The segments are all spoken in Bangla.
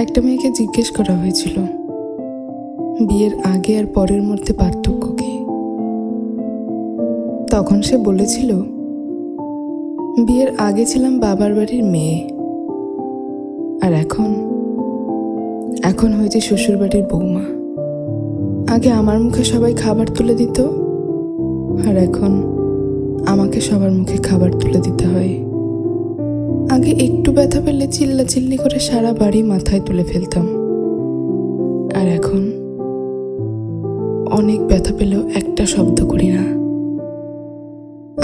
একটা মেয়েকে জিজ্ঞেস করা হয়েছিল বিয়ের আগে আর পরের মধ্যে পার্থক্য কি। তখন সে বলেছিল, বিয়ের আগে ছিলাম বাবার বাড়ির মেয়ে, আর এখন হয়েছে শ্বশুর বাড়ির বৌমা। আগে আমার মুখে সবাই খাবার তুলে দিত, আর এখন আমাকে সবার মুখে খাবার তুলে দিতে হয়। আগে একটু ব্যথা পেলে চিল্লাচিল্লি করে সারা বাড়ি মাথায় তুলে ফেলতাম, আর এখন অনেক ব্যথা পেলেও একটা শব্দ করি না।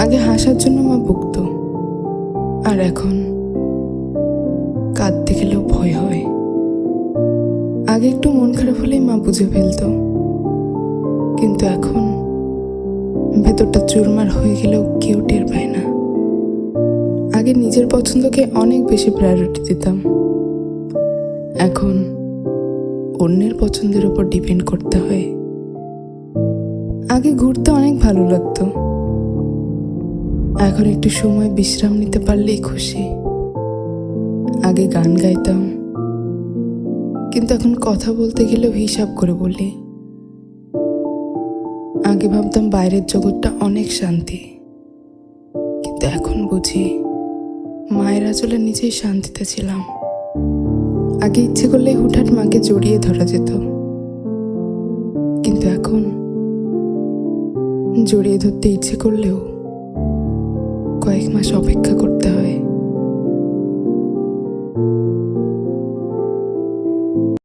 আগে হাসার জন্য মা বকতো, আর এখন কাঁদতে গেলেও ভয় হয়। আগে একটু মন খারাপ হলেই মা বুঝে ফেলতো, কিন্তু এখন ভেতরটা চুরমার হয়ে গেলেও কেউ টের পায় না। আগে নিজের পছন্দকে অনেক বেশি প্রায়োরিটি দিতাম, এখন অন্যের পছন্দের উপর ডিপেন্ড করতে হয়। আগে ঘুরতে অনেক ভালো লাগতো, এখন একটু সময় বিশ্রাম নিতে পারলেই খুশি। আগে গান গাইতাম, কিন্তু এখন কথা বলতে গেলেও হিসাব করে বলি। আগে ভাবতাম বাইরের জগৎটা অনেক শান্তি, কিন্তু এখন বুঝি মায়ের আঁচলে নিজেই শান্তিতে ছিলাম। আগে ইচ্ছে করলে হুটহাট মাকে জড়িয়ে ধরা যেত, কিন্তু এখন জড়িয়ে ধরতে ইচ্ছে করলেও কয়েক মাস অপেক্ষা করতে হয়।